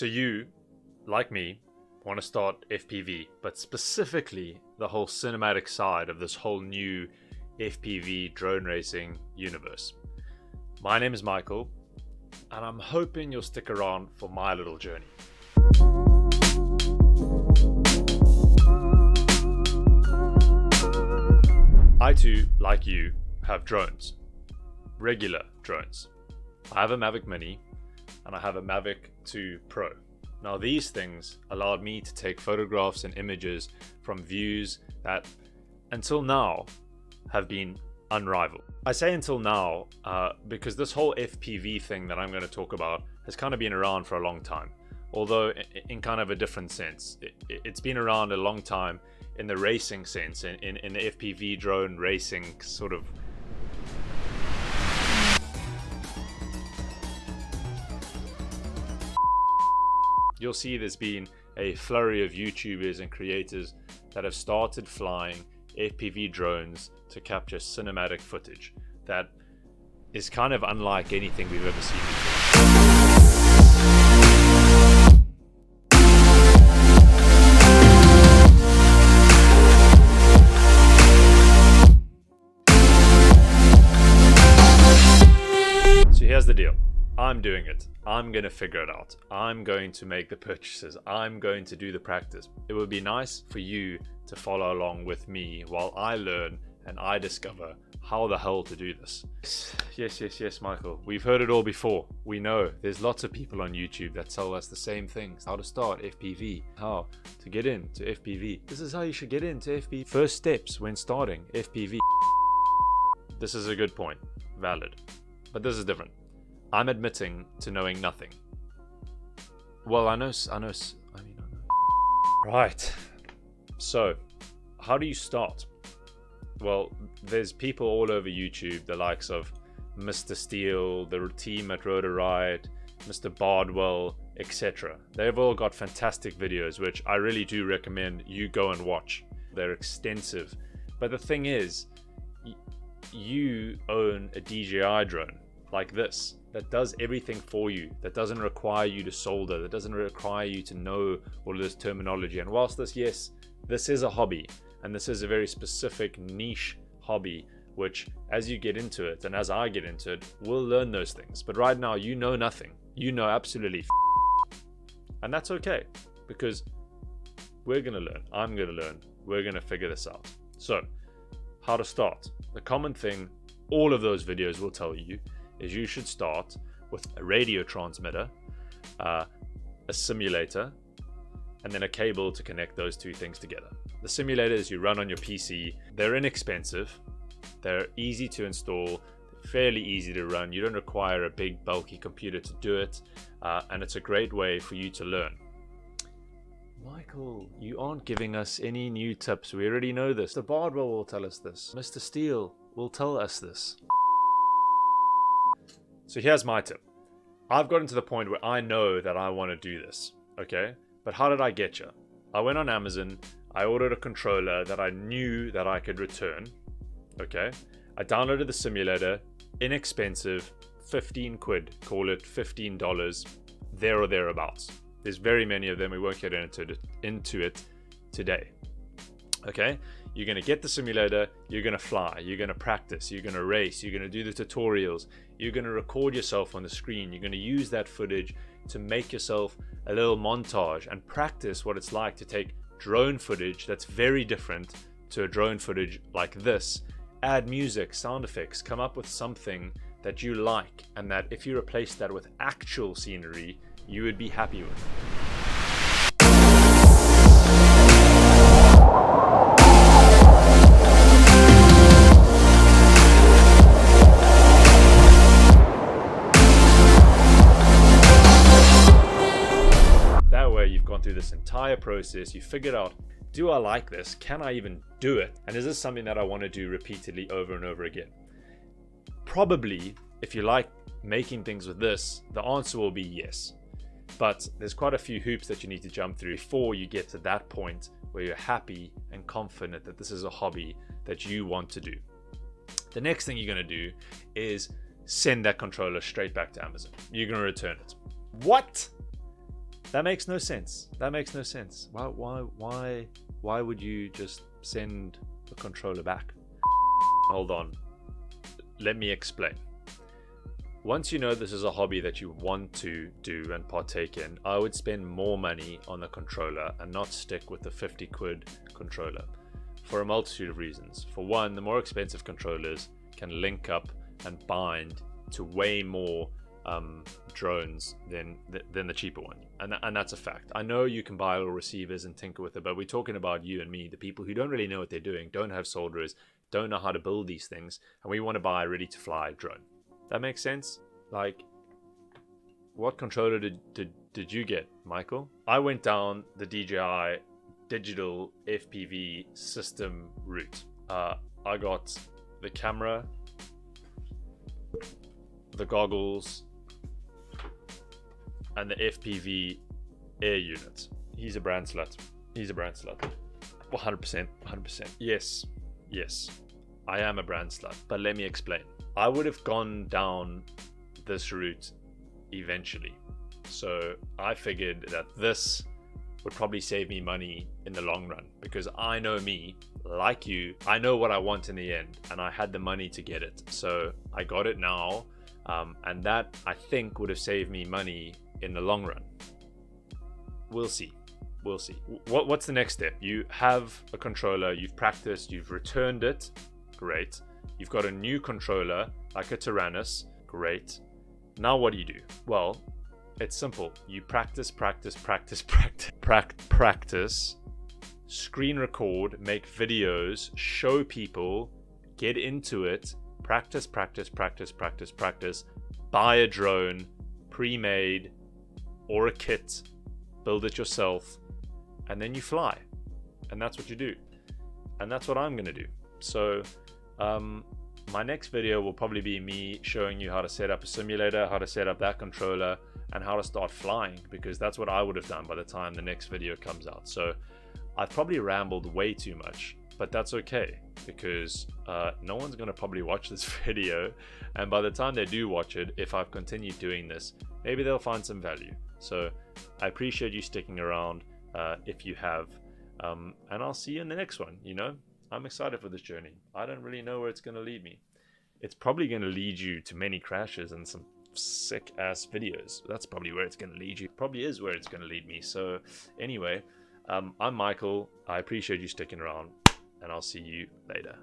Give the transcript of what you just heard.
So you, like me, want to start FPV, but specifically the whole cinematic side of this whole new FPV drone racing universe. My name is Michael, and I'm hoping you'll stick around for my little journey. I too, like you, have drones. Regular drones. I have a Mavic Mini and I have a Mavic 2 Pro. Now these things allowed me to take photographs and images from views that until now have been unrivaled. I say until now because this whole FPV thing that I'm going to talk about has kind of been around for a long time, although in kind of a different sense. It's been around a long time in the racing sense, in the FPV drone racing sort of. You'll see there's been a flurry of YouTubers and creators that have started flying FPV drones to capture cinematic footage that is kind of unlike anything we've ever seen before. So here's the deal. I'm doing it. I'm going to figure it out. I'm going to make the purchases. I'm going to do the practice. It would be nice for you to follow along with me while I learn and I discover how the hell to do this. Yes, Michael. We've heard it all before. We know there's lots of people on YouTube that tell us the same things. How to start FPV. How to get into FPV. This is how you should get into FPV. First steps when starting FPV. This is a good point. Valid. But this is different. I'm admitting to knowing nothing. Well, I know. Right. So, how do you start? Well, there's people all over YouTube, the likes of Mr. Steele, the team at Rotor Ride, Mr. Bardwell, etc. They've all got fantastic videos, which I really do recommend you go and watch. They're extensive. But the thing is, you own a DJI drone like this that does everything for you, that doesn't require you to solder, that doesn't require you to know all of this terminology. And whilst this is a hobby, and this is a very specific niche hobby, which as you get into it and as I get into it, we'll learn those things. But right now you know nothing. You know absolutely and that's okay, because we're gonna learn. I'm gonna learn. We're gonna figure this out. So how to start? The common thing all of those videos will tell you is you should start with a radio transmitter, a simulator, and then a cable to connect those two things together. The simulators you run on your PC, they're inexpensive, they're easy to install, fairly easy to run. You don't require a big bulky computer to do it, and it's a great way for you to learn. Michael, you aren't giving us any new tips. We already know this. Mr. Bardwell will tell us this. Mr. Steele will tell us this. So here's my tip. I've gotten to the point where I know that I want to do this, okay? But how did I get you? I went on Amazon, I ordered a controller that I knew that I could return, okay? I downloaded the simulator, inexpensive, 15 quid, call it $15, there or thereabouts. There's very many of them, we won't get into it today, okay? You're going to get the simulator, you're going to fly, you're going to practice, you're going to race, you're going to do the tutorials, you're going to record yourself on the screen, you're going to use that footage to make yourself a little montage and practice what it's like to take drone footage that's very different to a drone footage like this. Add music, sound effects, come up with something that you like, and that if you replace that with actual scenery, you would be happy with. Through this entire process, you figured out, do I like this? Can I even do it? And is this something that I want to do repeatedly over and over again? Probably, if you like making things with this, the answer will be yes. But there's quite a few hoops that you need to jump through before you get to that point where you're happy and confident that this is a hobby that you want to do. The next thing you're going to do is send that controller straight back to Amazon. You're going to return it. What? That makes no sense. That makes no sense. Why would you just send the controller back? Hold on. Let me explain. Once you know this is a hobby that you want to do and partake in, I would spend more money on the controller and not stick with the 50 quid controller for a multitude of reasons. For one, the more expensive controllers can link up and bind to way more drones than the cheaper one, and that's a fact. I know you can buy little receivers and tinker with it, but we're talking about you and me, the people who don't really know what they're doing, don't have solderers, don't know how to build these things, and we want to buy a ready to fly drone. That makes sense? Like, what controller did you get, Michael? I went down the DJI digital FPV system route. I got the camera, the goggles, and the FPV air unit. He's a brand slut. 100%. Yes, I am a brand slut, but let me explain. I would have gone down this route eventually. So I figured that this would probably save me money in the long run, because I know me, like you, I know what I want in the end, and I had the money to get it. So I got it now, and that, I think, would have saved me money in the long run. We'll see. What's the next step? You have a controller, you've practiced, you've returned it, great. You've got a new controller, like a Tyrannus, great. Now what do? Well, it's simple. You practice, screen record, make videos, show people, get into it, practice, buy a drone, pre-made, or a kit, build it yourself, and then you fly. And that's what you do. And that's what I'm gonna do. So, my next video will probably be me showing you how to set up a simulator, how to set up that controller, and how to start flying, because that's what I would have done by the time the next video comes out. So I've probably rambled way too much, but that's okay, because no one's going to probably watch this video, and by the time they do watch it, if I've continued doing this, maybe they'll find some value. So I appreciate you sticking around if you have, and I'll see you in the next one. I'm excited for this journey. I don't really know where it's going to lead me. It's probably going to lead you to many crashes and some sick ass videos. That's probably where it's going to lead you. Probably is where it's going to lead me. So anyway, I'm Michael. I appreciate you sticking around, and I'll see you later.